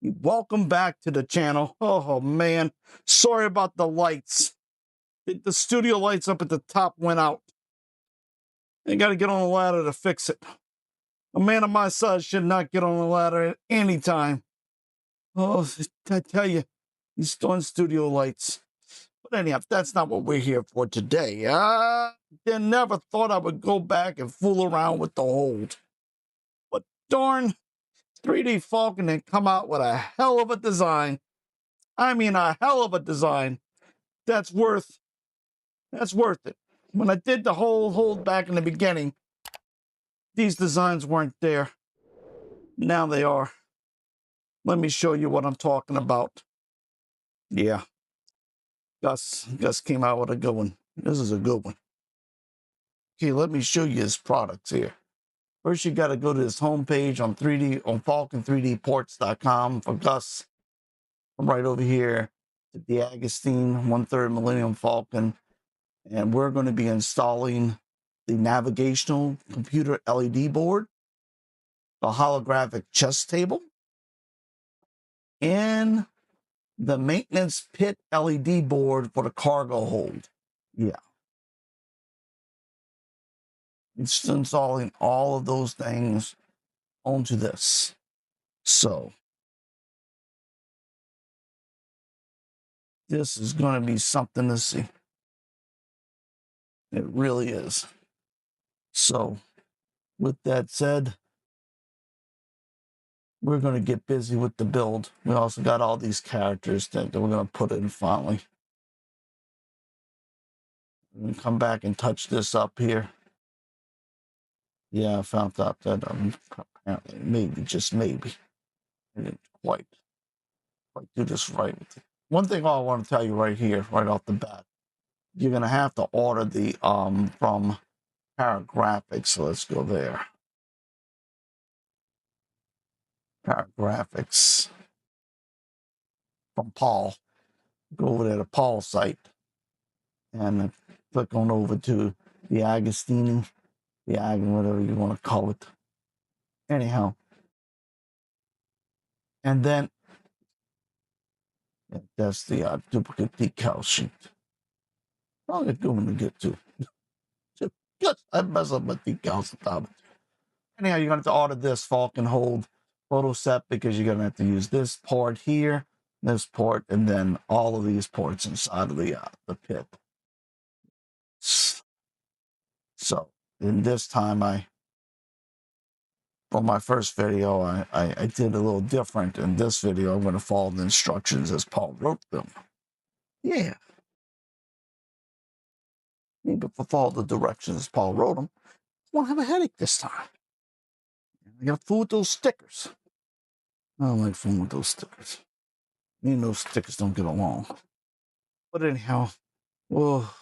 Welcome back to the channel. Oh man, sorry about the lights. The studio lights up at the top went out. I gotta get on a ladder to fix it. A man of my size should not get on a ladder at any time. Oh, I tell you, these darn studio lights. But anyhow, that's not what we're here for today. I never thought I would go back and fool around with the hold. But darn, 3D Falcon had come out with a hell of a design. I mean, a hell of a design. That's worth it. When I did the whole hold back in the beginning, these designs weren't there. Now they are. Let me show you what I'm talking about. Yeah. Gus came out with a good one. This is a good one. Okay, let me show you his products here. First, you got to go to his homepage on Falcon3Dports.com for Gus. I'm right over here to DeAgostini, 1/3 Millennium Falcon. And we're going to be installing the navigational computer LED board, the holographic chess table, and the maintenance pit LED board for the cargo hold. Yeah. It's installing all of those things onto this. So this is going to be something to see. It really is. So with that said, we're going to get busy with the build. We also got all these characters that we're going to put in finally. And come back and touch this up here. Yeah, I found out that apparently, maybe, just maybe, I didn't quite do this right. One thing I want to tell you right here, right off the bat, you're going to have to order the from Paragrafix. So let's go there. Paragrafix from Paul. Go over there to Paul's site and click on over to DeAgostini, whatever you want to call it. Anyhow, and then that's the duplicate decal sheet. I'll get going to get to. Just I mess up my decals at the top. Anyhow, you're going to have to order this Falcon hold photo set because you're going to have to use this port here, this port, and then all of these ports inside of the pit. So in this time, for my first video, I did a little different. In this video, I'm going to follow the instructions as Paul wrote them. Yeah. Maybe if I follow the directions as Paul wrote them, I won't have a headache this time. I got to fool with those stickers. I don't like fooling with those stickers. Me and those stickers don't get along. But anyhow, well,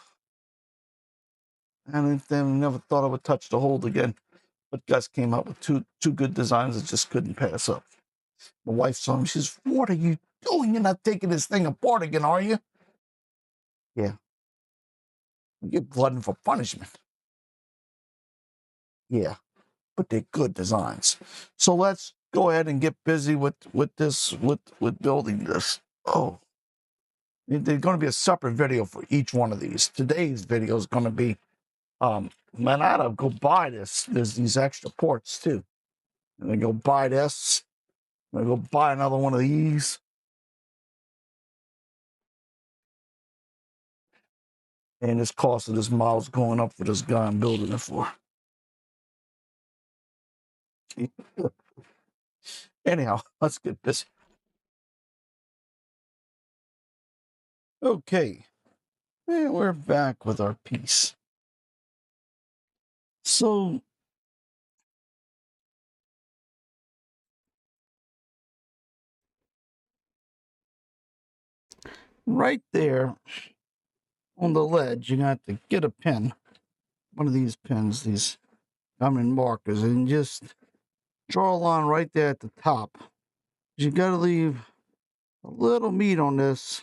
I never thought I would touch the hold again. But Gus came up with two good designs that just couldn't pass up. My wife saw him. She says, "What are you doing? You're not taking this thing apart again, are you?" Yeah. You're glutton for punishment. Yeah. But they're good designs. So let's go ahead and get busy with building this. Oh. There's going to be a separate video for each one of these. Today's video is going to be, man, I had to go buy this. There's these extra ports too. And I go buy this. I go buy another one of these. And this cost of this model's going up for this guy I'm building it for. Anyhow, let's get busy. Okay. And we're back with our piece. So right there on the ledge, you got to get a pen, one of these pens, these diamond markers, and just draw a line right there at the top. You got to leave a little meat on this,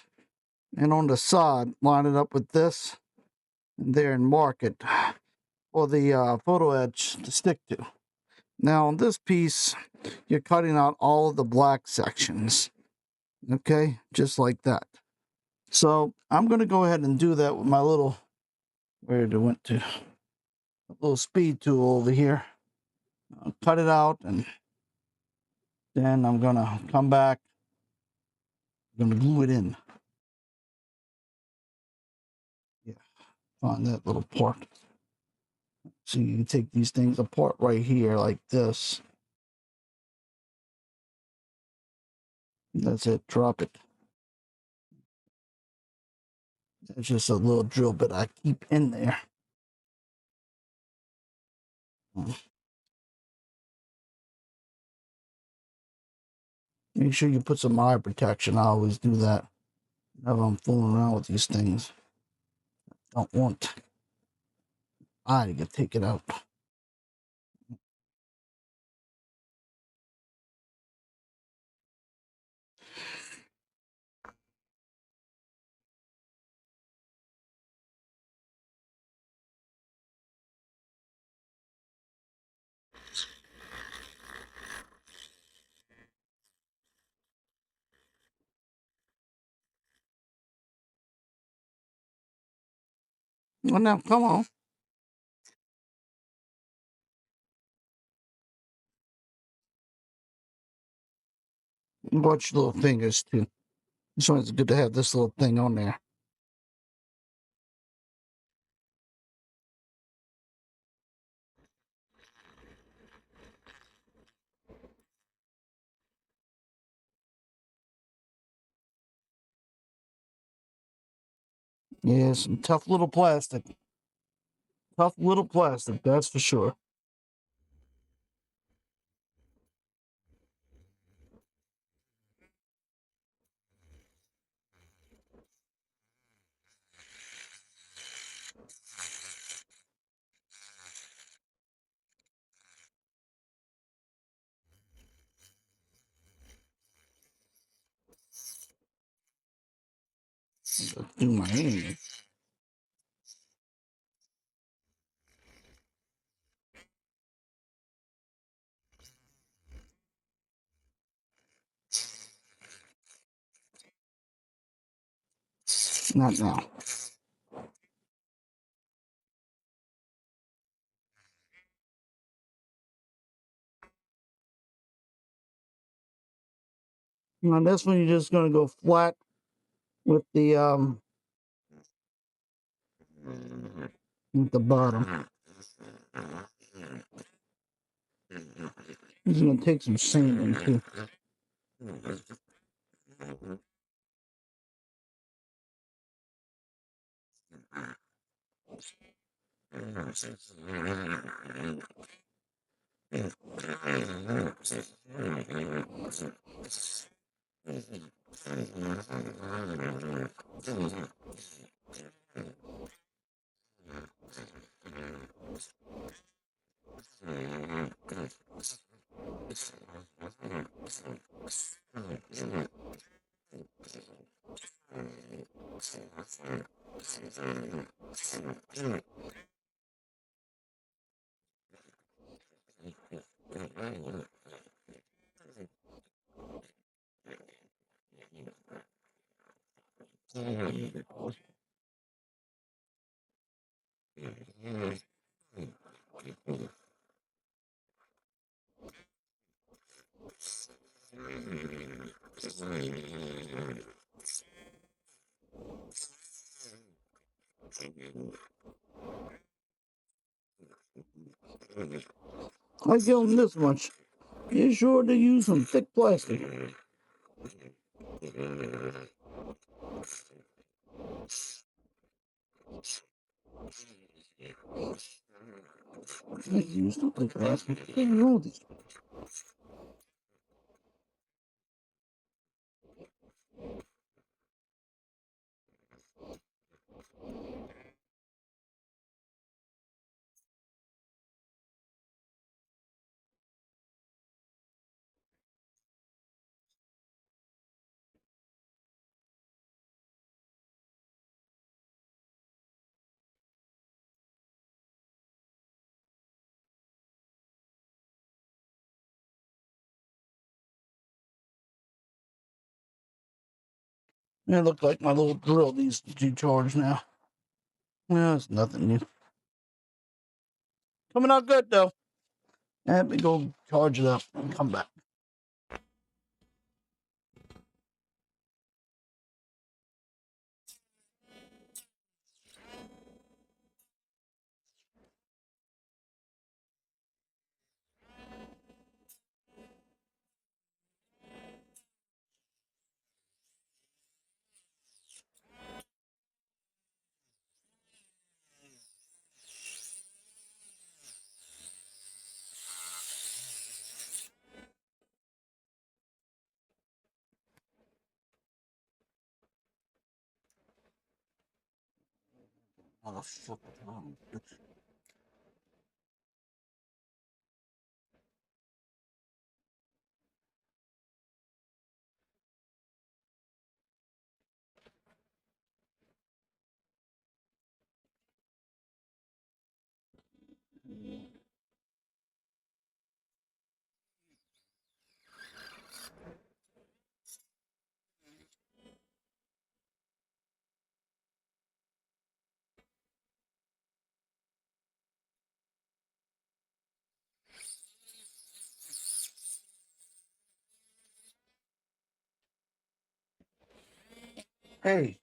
and on the side, line it up with this, and there, and mark it for the Photoetch to stick to. Now on this piece, you're cutting out all of the black sections. Okay, just like that. So I'm going to go ahead and do that with my little, where it went to, a little speed tool over here. I'll cut it out, and then I'm going to come back. I'm going to glue it in. Yeah, find that little part. So you can take these things apart right here like this. That's it, drop it. It's just a little drill bit I keep in there. Make sure you put some eye protection. I always do that whenever I'm fooling around with these things. Don't want eye to get taken out. Well, now, come on. Watch your little fingers, too. This one's good to have this little thing on there. Yeah, some tough little plastic. Tough little plastic, that's for sure. Do my hand. Not now. Now this one you're just gonna go flat with the bottom. This is gonna take some sanding too. I give them this much. Be sure to use some thick plastic. I use some thick plastic. What's wrong with these? It looked like my little drill needs to be charged now. Well, it's nothing new. Coming out good, though. Let me go charge it up and come back. Motherfucker. Hey.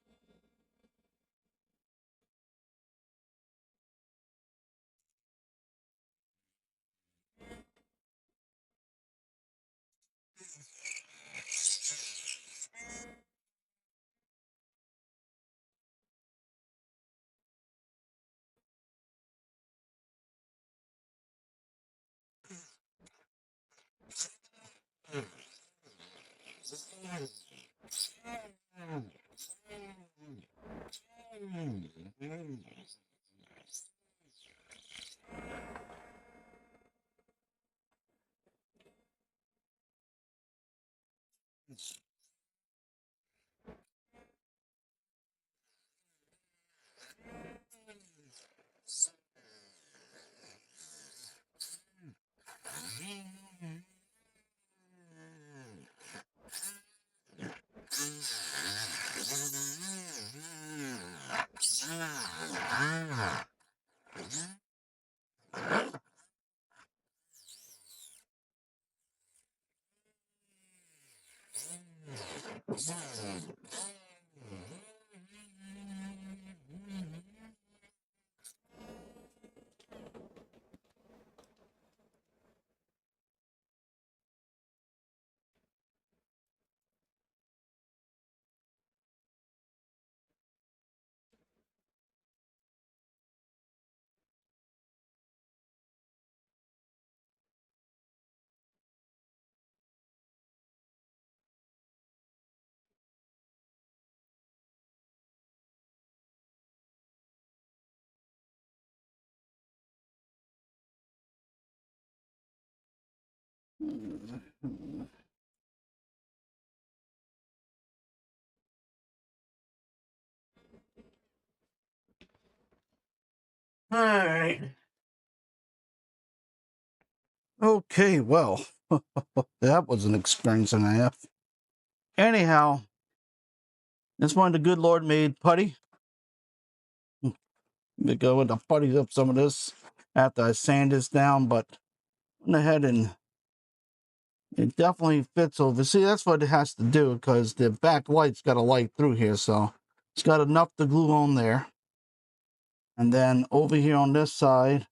All right. Okay, well, that was an experience and a half. Anyhow, this one the good Lord made putty. To go with the putty up some of this after I sand this down, but went ahead and it definitely fits over. See, that's what it has to do because the back light's got a light through here, so it's got enough to glue on there. And then over here on this side,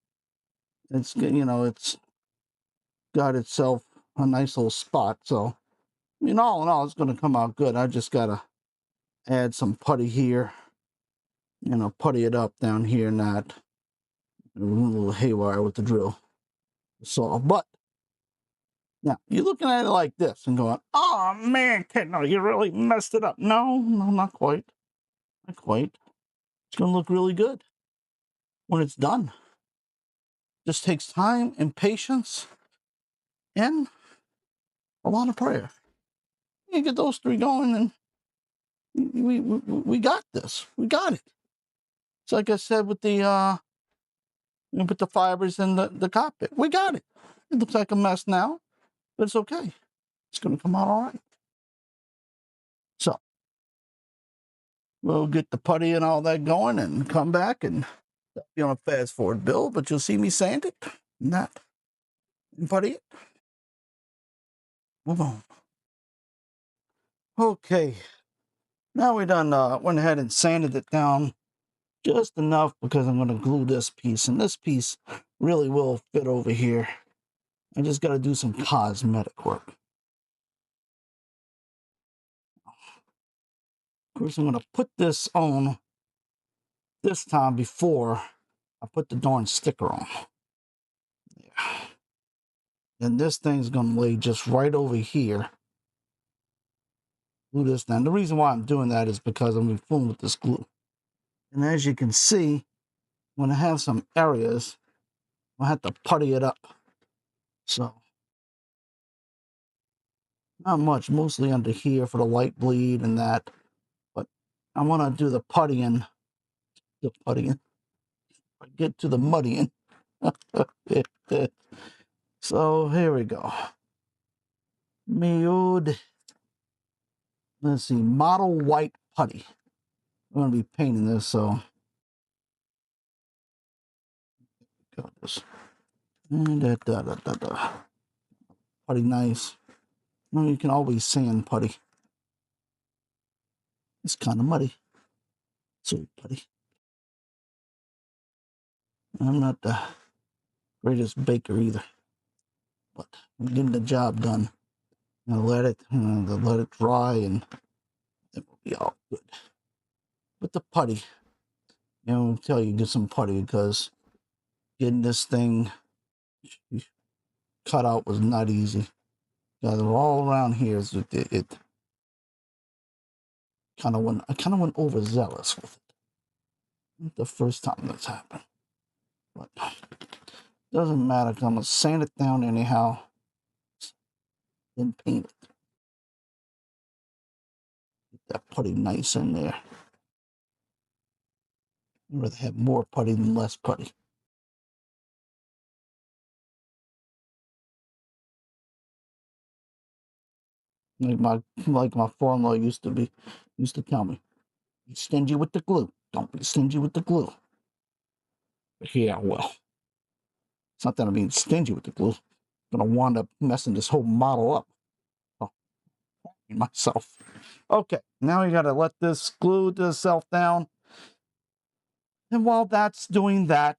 it's, you know, it's got itself a nice little spot. So, I mean, all in all, it's going to come out good. I just got to add some putty here, you know, putty it up down here, not a little haywire with the drill. So, but now you're looking at it like this and going, oh man, Ken, no, you really messed it up. No, no, not quite. Not quite. It's going to look really good when it's done. Just takes time and patience and a lot of prayer. You get those three going and we got this. We got it. It's like I said with the fibers in the cockpit. We got it. It looks like a mess now, but it's okay. It's going to come out all right. So we'll get the putty and all that going and come back and be on a fast forward build, but you'll see me sand it, not and putty it. Move on. Okay, now we done went ahead and sanded it down just enough because I'm going to glue this piece, and this piece really will fit over here. I just got to do some cosmetic work. Of course, I'm going to put this on this time before I put the darn sticker on. Yeah. And this thing's going to lay just right over here. Glue this down. The reason why I'm doing that is because I'm fooling with this glue. And as you can see, when I have some areas, I have to putty it up. So, not much, mostly under here for the light bleed and that. But I want to do the puttying. Get to the muddying. So here we go. Let's see, model white putty. I'm going to be painting this, so got this. And putty nice. Well, you can always sand putty. It's kind of muddy. So putty. I'm not the greatest baker either, but I'm getting the job done. Let it dry, and it will be all good. But the putty, I'll tell you, get some putty, because getting this thing cut out was not easy. Guys, all around here, it kind of went. I kind of went overzealous with it. Not the first time that's happened, but doesn't matter. Cause I'm gonna sand it down anyhow, then paint it. Get that putty nice in there. I'd rather have more putty than less putty. Like my father-in-law used to tell me, be stingy with the glue. Don't be stingy with the glue. But yeah, well, it's not that I'm being stingy with the glue. I'm gonna wind up messing this whole model up. Oh, myself. Okay, now you gotta let this glue itself down. And while that's doing that,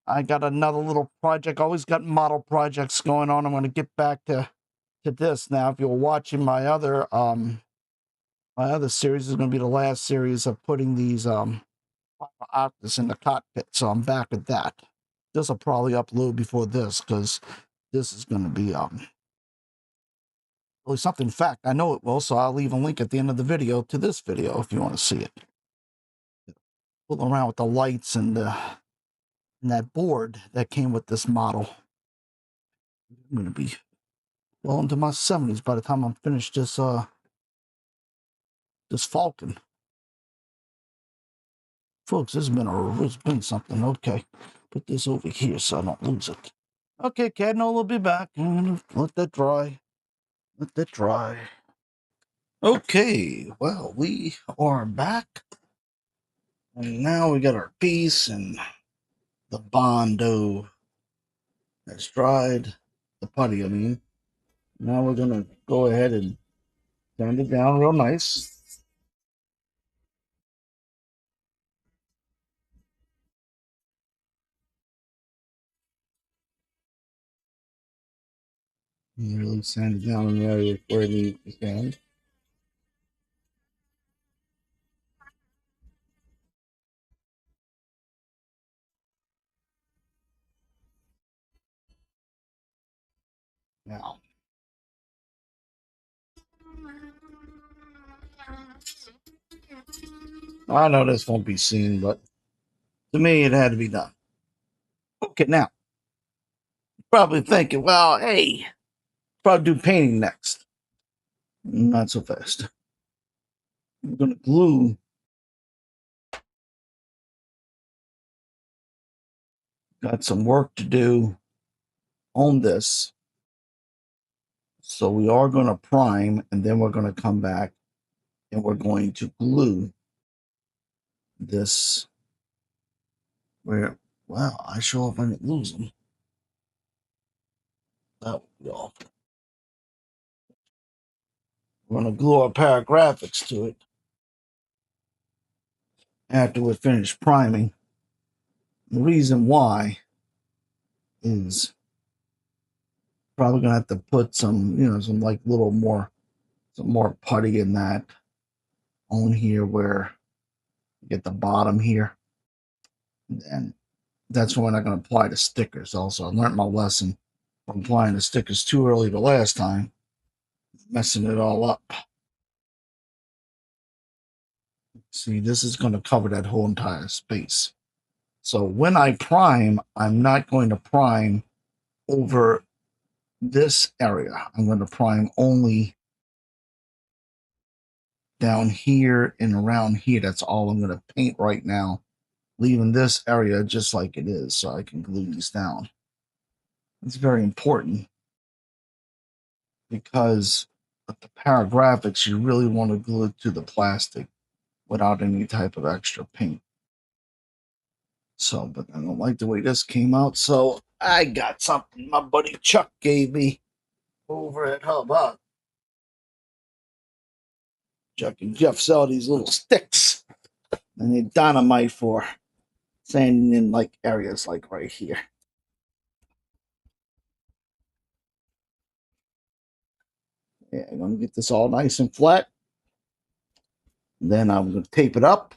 I got another little project. Always got model projects going on. I'm gonna get back to this now. If you're watching my other series, is going to be the last series of putting these octopus in the cockpit. So I'm back at that. This will probably upload before this, because this is going to be really something. In fact, I know it will, so I'll leave a link at the end of the video to this video if you want to see it. Fooling around with the lights and that board that came with this model. I'm going to be well into my 70s by the time I'm finished this Falcon. Folks, it's been something. Okay, put this over here so I don't lose it. Okay, Cadno will be back. Let that dry. Let that dry. Okay, well, we are back. And now we got our piece, and the Bondo that's dried. The putty, I mean. Now we're going to go ahead and sand it down real nice. And really sand it down in the area where it needs to sand. Now, I know this won't be seen, but to me, it had to be done. Okay, now, probably thinking, well, hey, probably do painting next. Not so fast. I'm going to glue. Got some work to do on this. So we are going to prime, and then we're going to come back and we're going to glue this where, well, I sure hope I didn't lose them. That would be awful. We're going to glue our Paragrafix to it after we finish priming. The reason why is probably going to have to put some, some like little more, some more putty in that on here where you get the bottom here. And that's when I'm going to apply the stickers also. I learned my lesson from applying the stickers too early the last time, messing it all up. See, this is going to cover that whole entire space. So when I prime, I'm not going to prime over this area. I'm going to prime only down here and around here. That's all I'm going to paint right now, leaving this area just like it is so I can glue these down. It's very important because with the Paragrafix, you really want to glue it to the plastic without any type of extra paint. So, but I don't like the way this came out, so I got something my buddy Chuck gave me over at Hub. Chuck and Jeff sell these little sticks, and they dynamite for sanding in like areas like right here. Yeah, I'm gonna get this all nice and flat. Then I'm gonna tape it up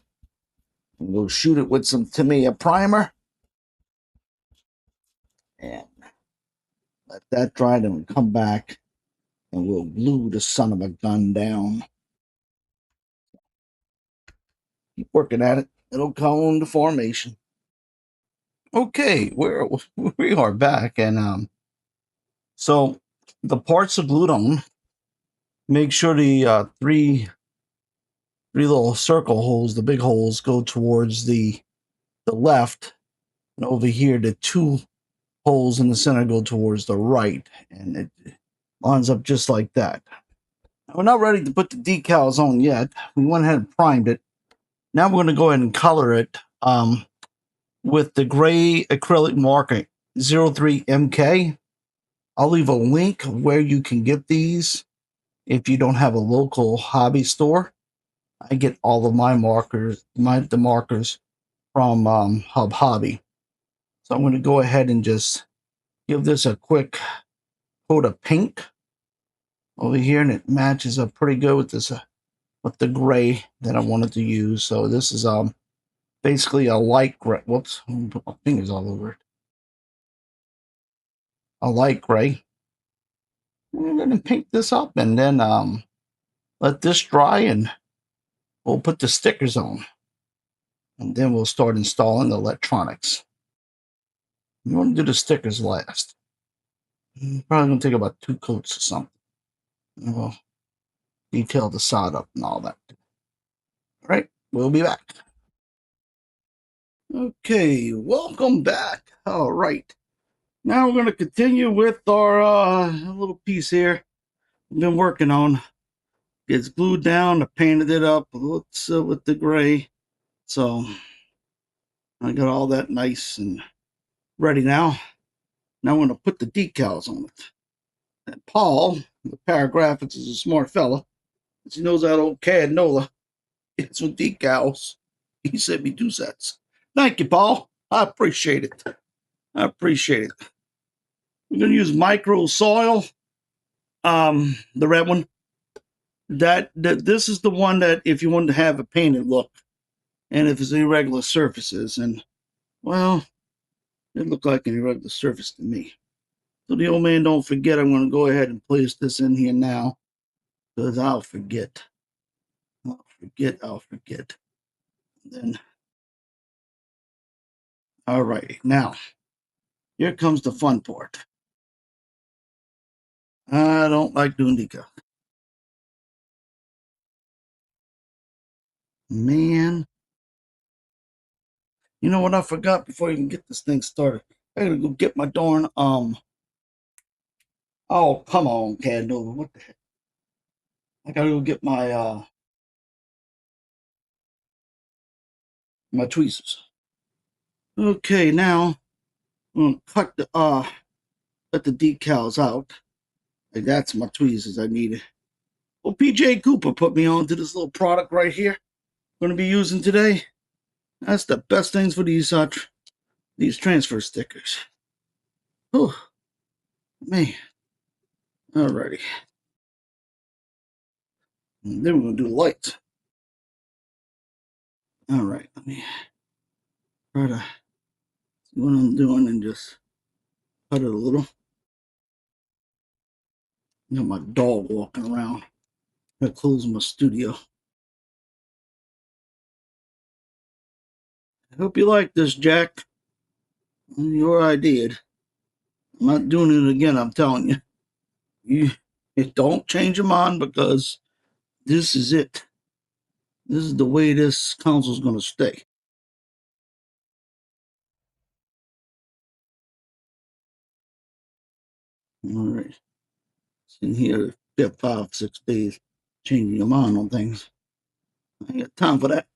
and we'll shoot it with some Tamiya primer and let that dry. Then we'll come back and we'll glue the son of a gun down. Keep working at it. It'll come to formation. Okay, we are back, and so the parts are glued on. Make sure the three little circle holes, the big holes, go towards the left, and over here the two holes in the center go towards the right, and it lines up just like that. Now, we're not ready to put the decals on yet. We went ahead and primed it. Now we're going to go ahead and color it with the gray acrylic marker 03MK. I'll leave a link where you can get these if you don't have a local hobby store. I get all of my markers, the markers from Hub Hobby. So I'm going to go ahead and just give this a quick coat of pink over here, and it matches up pretty good with this with the gray that I wanted to use. So this is basically a light gray. Whoops, I'm put my fingers all over it. A light gray. We're going to paint this up and then let this dry, and we'll put the stickers on. And then we'll start installing the electronics. You want to do the stickers last. Probably going to take about 2 coats or something. And we'll detail the side up and all that. All right, we'll be back. Okay, welcome back. All right. Now we're going to continue with our little piece here I've been working on. It's glued down. I painted it up with the gray. So I got all that nice and ready now. Now I'm going to put the decals on it. And Paul, the Paragrafix, is a smart fella. He knows that old CAD NOLA. It's with decals. He sent me 2 sets. Thank you, Paul. I appreciate it. I appreciate it. We're going to use micro soil, the red one. This is the one that if you want to have a painted look, and if it's irregular surfaces, and well, it looked like an irregular surface to me. So the old man don't forget. I'm going to go ahead and place this in here now, because I'll forget. I'll forget. Then, all right, now here comes the fun part. I don't like doing decal. Man, you know what I forgot before I even get this thing started? I gotta go get my darn oh, come on, CAD NOLA. What the heck? I gotta go get my my tweezers. Okay, now I'm gonna cut let the decals out. Like that's my tweezers I needed. Well, PJ Cooper put me on to this little product right here. I'm gonna be using today. That's the best things for these transfer stickers. Oh man. Alrighty. And then we're gonna do lights. Alright, let me try to see what I'm doing and just cut it a little. Got my dog walking around. I close my studio. I hope you like this, Jack. Your idea. I'm not doing it again, I'm telling you. Don't change your mind because this is it. This is the way this console's going to stay. All right. Sitting here, 5, 6 days, changing your mind on things. I ain't got time for that.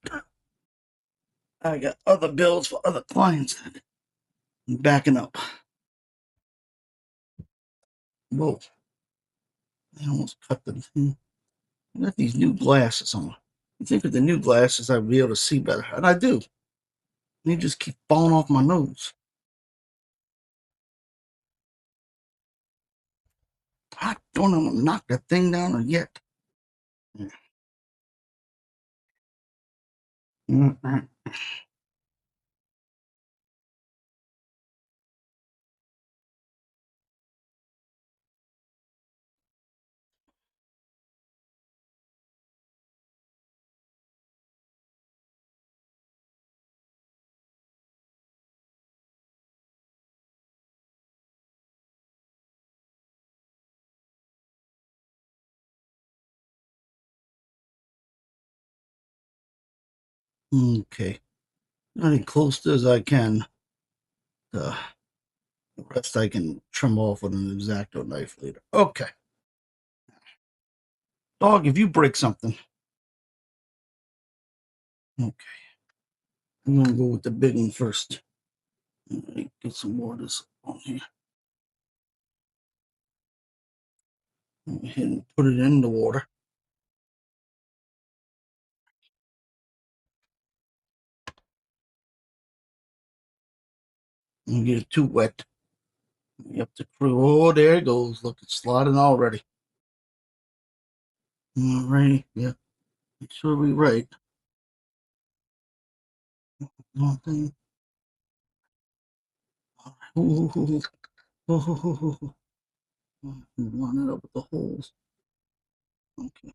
I got other bills for other clients that I'm backing up. Whoa. I almost cut the thing. I got these new glasses on. You think with the new glasses I'd be able to see better. And I do. They just keep falling off my nose. I don't know, knock that thing down yet. Okay. Getting close as I can. The rest I can trim off with an X-Acto knife later. Okay. Dog, if you break something. Okay. I'm going to go with the big one first. Get some more of this on here. Go ahead and put it in the water. Don't get it too wet. You have to crew. Oh, there it goes. Look, it's sliding already. All right. Yeah. Make sure we right. One thing. Ooh. Oh. Line it up with the holes. Okay.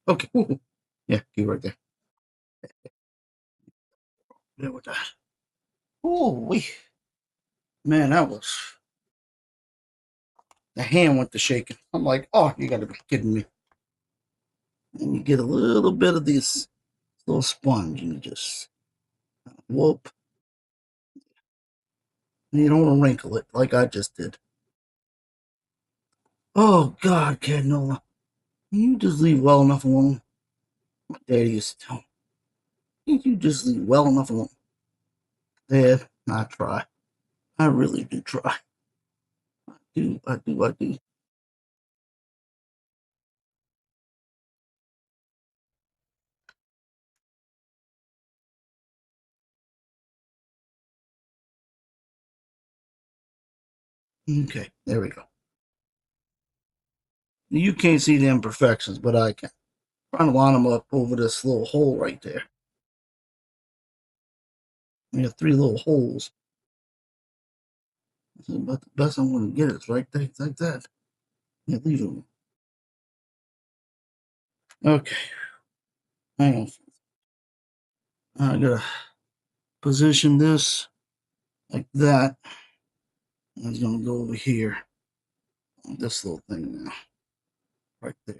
Okay. Ooh. Yeah, keep right there. There with that. Oh, man, that was the hand went to shaking. I'm like, oh, you gotta be kidding me. And you get a little bit of this little sponge and you just whoop. And you don't want to wrinkle it like I just did. Oh God, Canola. You just leave well enough alone. My daddy used to tell me, you just leave well enough alone. Dad, I try. I really do try. I do. Okay, there we go. You can't see the imperfections, but I can. Trying to line them up over this little hole right there. We have 3 little holes. But the best I'm going to get is right there, like that. Yeah, leave them. Okay, hang on. I gotta position this like that. It's gonna go over here on this little thing now, right there.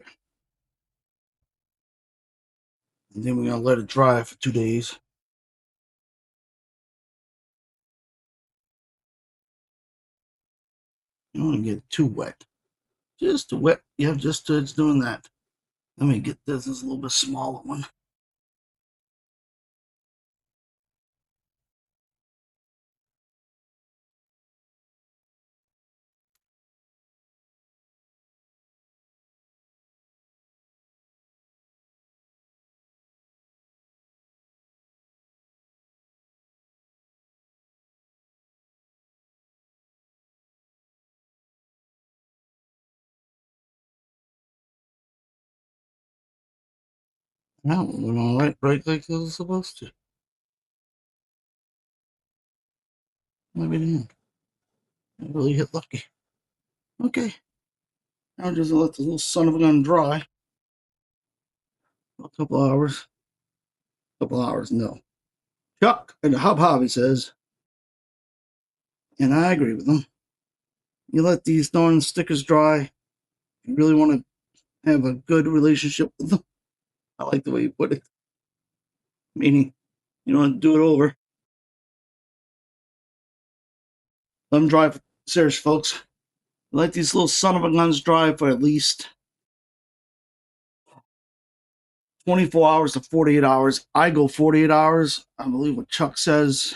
And then we're gonna let it dry for 2 days. You don't want to get too wet. Just to wet. Yeah, just to, it's doing that. Let me get this. This is a little bit smaller one. Now we're going right like it was supposed to. Maybe it didn't. I really hit lucky. Okay. Now just let the little son of a gun dry. A couple hours. Couple hours, no. Chuck and the Hobby says, and I agree with him. You let these darn stickers dry. You really want to have a good relationship with them. I like the way you put it. Meaning, you don't have to do it over. Let them dry. Seriously, folks. Let these little son of a guns dry for at least 24 hours to 48 hours. I go 48 hours. I believe what Chuck says.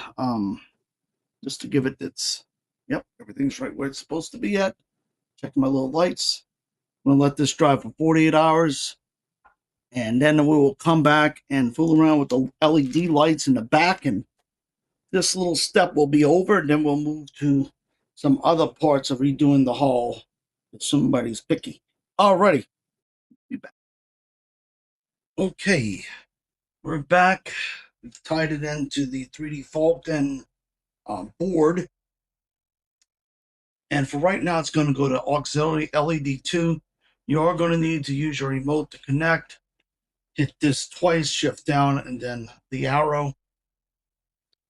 Just to give it its, yep, everything's right where it's supposed to be at. Check my little lights. I'm going to let this dry for 48 hours. And then we will come back and fool around with the LED lights in the back. And this little step will be over. And then we'll move to some other parts of redoing the hall if somebody's picky. Alrighty. Be back. Okay. We're back. We've tied it into the 3D Falcon board. And for right now, it's going to go to auxiliary LED 2. You are going to need to use your remote to connect. Hit this twice, shift down, and then the arrow.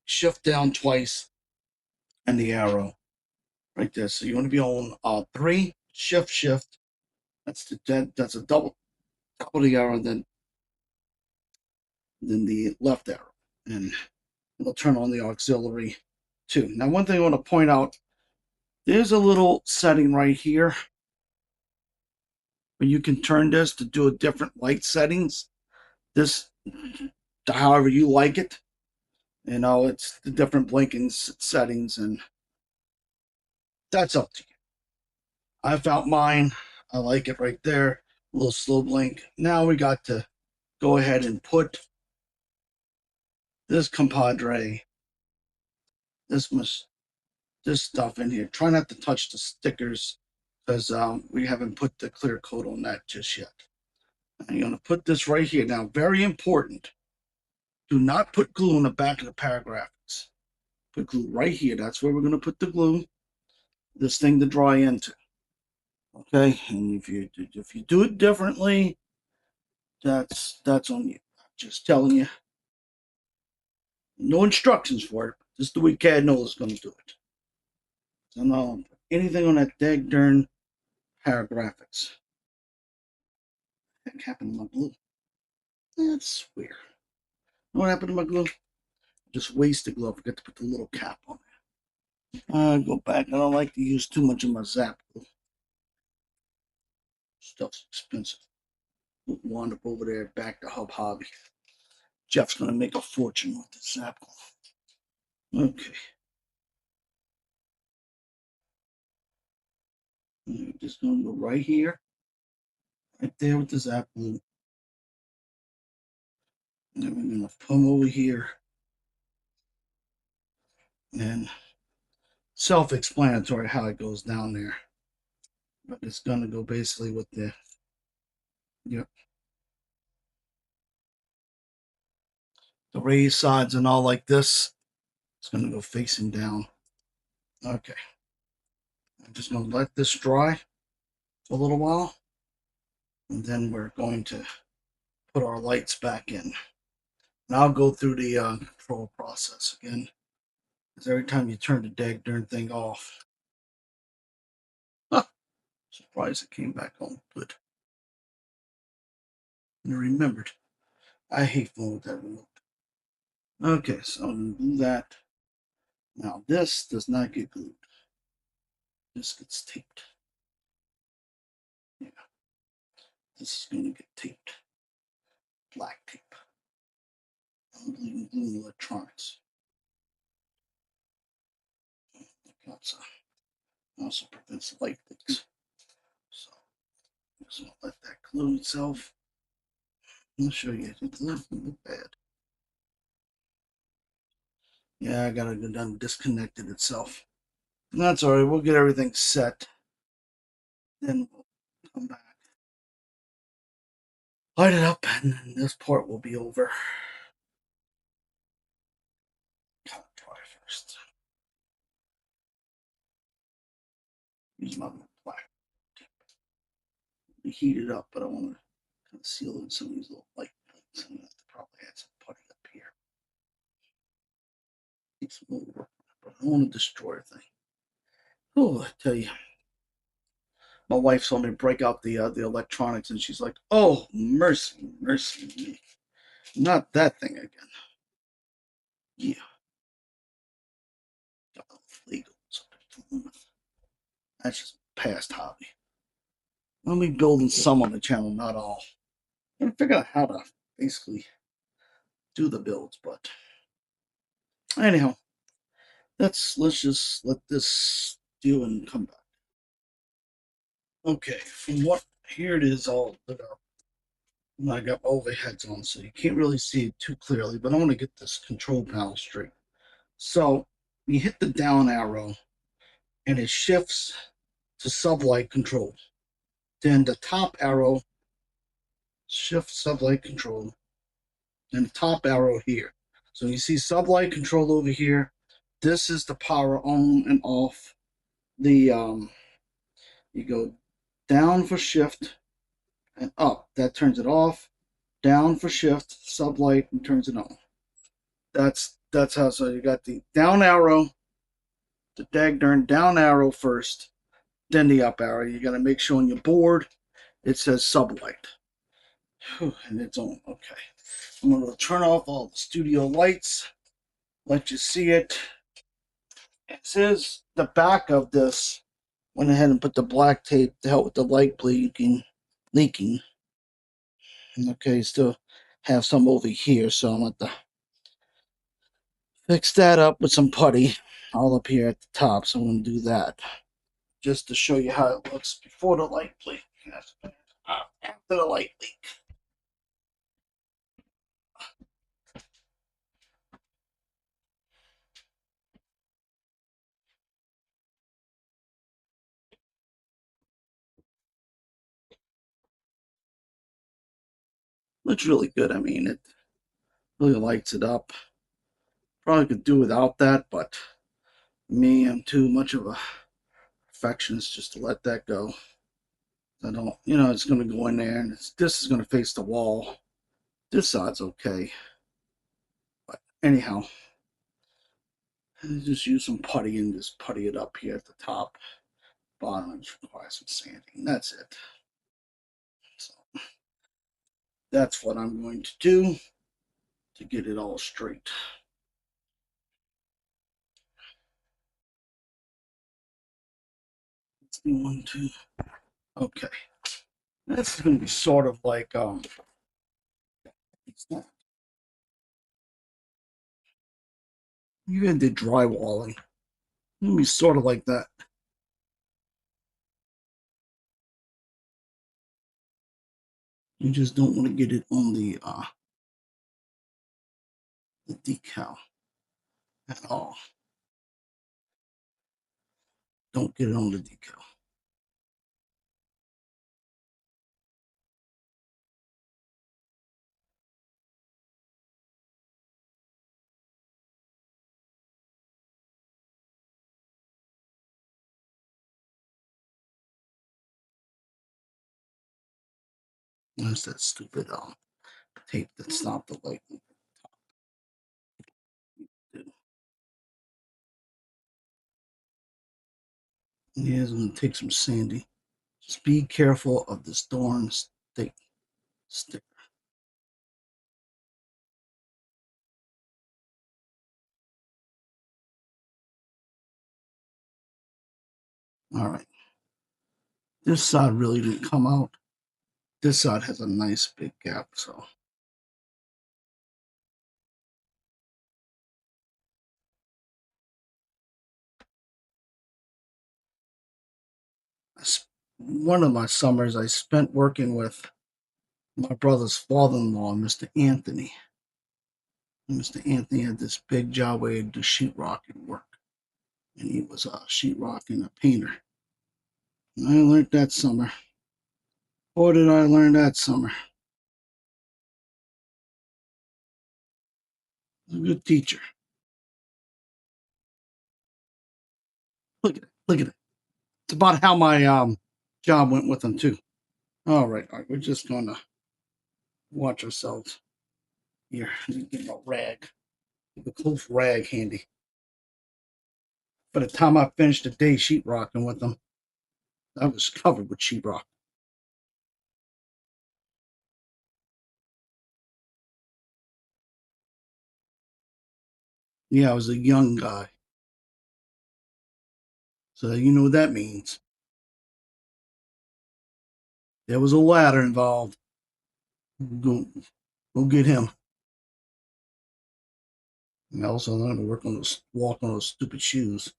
Shift down twice, and the arrow right there. So you want to be on 3, shift. That's a double the arrow, then the left arrow, and it'll turn on the auxiliary 2. Now, one thing I want to point out, there's a little setting right here where you can turn this to do a different light settings. This, however you like it. You know, it's the different blinking settings, and that's up to you. I found mine. I like it right there. A little slow blink. Now we got to go ahead and put this compadre, this stuff in here. Try not to touch the stickers because we haven't put the clear coat on that just yet. I'm going to put this right here. Now, very important. Do not put glue on the back of the Paragrafix. Put glue right here. That's where we're going to put the glue. This thing to dry into. Okay, and if you do it differently, that's on you. I'm just telling you. No instructions for it. Just the way CAD knows is going to do it. So now anything on that dag darn Paragrafix. What happened to my glue? That's weird. What happened to my glue? Just wasted glue. I forgot to put the little cap on it. Go back. I don't like to use too much of my Zap glue. Stuff's expensive. We'll wind up over there back to Hobby. Jeff's going to make a fortune with the Zap glue. Okay. I'm just going to go right here. Right there with the Zap glue. And then we're going to come over here. And self-explanatory how it goes down there. But it's going to go basically with the, yep, the raised sides and all like this. It's going to go facing down. Okay. I'm just going to let this dry for a little while. And then we're going to put our lights back in. And I'll go through the control process again. Because every time you turn the dag darn thing off. Huh, surprised it came back on good. And I remembered. I hate fooling with that remote. Okay, so I'm going to do that. Now this does not get glued. This gets taped. This is going to get taped. Black tape. I'm leaving blue electronics. Also prevents light leaks. So just want to let that glue itself. I'll show you. It doesn't look bad. Yeah, I gotta go down and disconnect it itself. That's all right. We'll get everything set. Then we'll come back, light it up, and then this part will be over. Kind of dry first. Use my black tape. Heat it up, but I want to kind of seal in some of these little light things. I'm gonna have to probably add some putty up here. Need some more work, but I don't want to destroy a thing. Oh, I tell you. My wife saw me break out the electronics, and she's like, "Oh, mercy, mercy me, not that thing again." Yeah, legal. That's just past hobby. I'll be building some on the channel, not all. I'm gonna figure out how to basically do the builds, but anyhow, let's just let this do and come back. Okay, from what here it is all lit up. I got overheads on, so you can't really see it too clearly, but I want to get this control panel straight. So you hit the down arrow and it shifts to sublight control. Then the top arrow shifts sublight control, and the top arrow here. So you see sublight control over here. This is the power on and off. You go down for shift and up. That turns it off. Down for shift, sublight, and turns it on. That's how. So you got the down arrow, the dag darn down arrow first, then the up arrow. You got to make sure on your board it says sublight. And it's on. Okay. I'm going to turn off all the studio lights. Let you see it. It says the back of this. Went ahead and put the black tape to help with the light leaking. Okay, still have some over here, so I'm going to fix that up with some putty all up here at the top. So I'm going to do that just to show you how it looks before the light leak. After the light leak. Looks really good. I mean, it really lights it up. Probably could do without that, but me, I'm too much of a perfectionist just to let that go. I don't, it's going to go in there, and this is going to face the wall. This side's okay. But anyhow, just use some putty and just putty it up here at the top. Bottom just requires some sanding. That's it. So that's what I'm going to do to get it all straight. Let's do 1, 2. Okay. This is going to be sort of like it's not. Even did drywalling. It's going to be sort of like that. You just don't want to get it on the decal at all. Don't get it on the decal. There's that stupid tape that stopped the light. Yeah, it's going to take some sanding. Just be careful of this darn sticker. All right. This side really didn't come out this side has a nice big gap, so. One of my summers I spent working with my brother's father-in-law, Mr. Anthony. And Mr. Anthony had this big job where he'd do sheetrocking work. And he was a sheetrock and a painter. And I learned that summer. Boy, did I learn that summer. He was a good teacher. Look at it. Look at it. It's about how my job went with him, too. All right. We're just going to watch ourselves. Here, get a rag. Keep a close rag handy. By the time I finished the day sheetrocking with them, I was covered with sheetrock. Yeah, I was a young guy. So you know what that means. There was a ladder involved. Go get him. And I also learned to walk on those stupid shoes.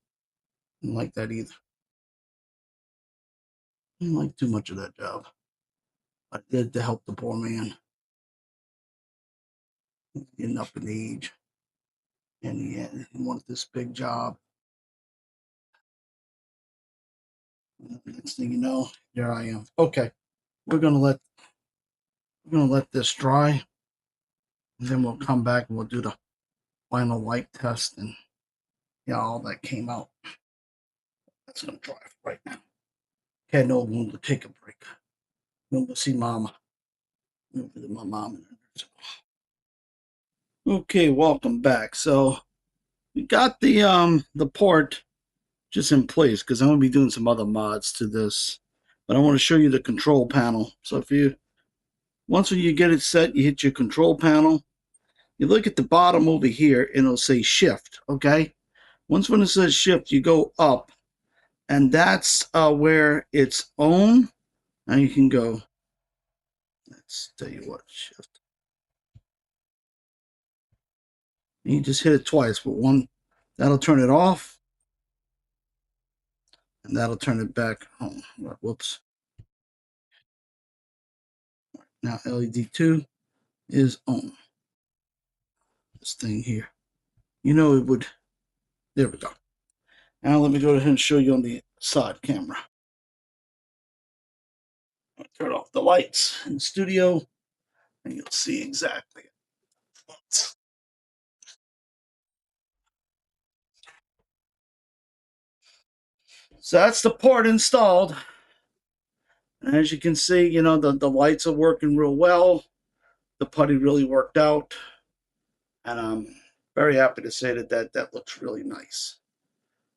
Didn't like that either. Didn't like too much of that job. I did to help the poor man. Getting up in age. And he wanted this big job. And the next thing you know, there I am. Okay. We're gonna let this dry. And then we'll come back and we'll do the final light test, and yeah, all that came out. That's gonna dry right now. Had no room to take a break. We'll go see Mama. We'll visit my mom. Okay, welcome back. So we got the port just in place because I'm gonna be doing some other mods to this, but I want to show you the control panel. So once you get it set, you hit your control panel. You look at the bottom over here, and it'll say shift. Okay. Once when it says shift, you go up, and that's where it's on. Now you can go. Let's tell you what, shift. You just hit it twice, but one that'll turn it off, and that'll turn it back on. Whoops. Now LED 2 is on. This thing here. You know it would. There we go. Now let me go ahead and show you on the side camera. I'll turn off the lights in the studio, and you'll see exactly. So that's the port installed. And as you can see, you know, the lights are working real well. The putty really worked out. And I'm very happy to say that looks really nice.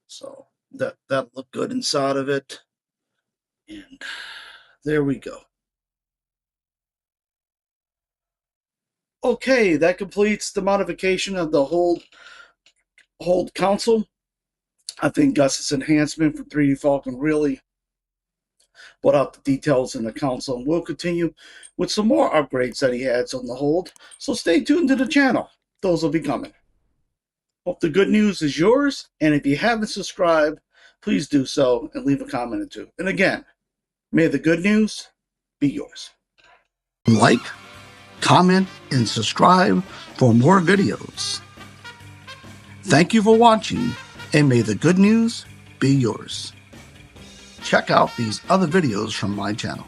So that looked good inside of it. And there we go. Okay, that completes the modification of the hold console. I think Gus's enhancement for 3D Falcon really brought out the details in the console. And we'll continue with some more upgrades that he adds on the hold. So stay tuned to the channel. Those will be coming. Hope the good news is yours. And if you haven't subscribed, please do so and leave a comment or two. And again, may the good news be yours. Like, comment, and subscribe for more videos. Thank you for watching, and may the good news be yours. Check out these other videos from my channel.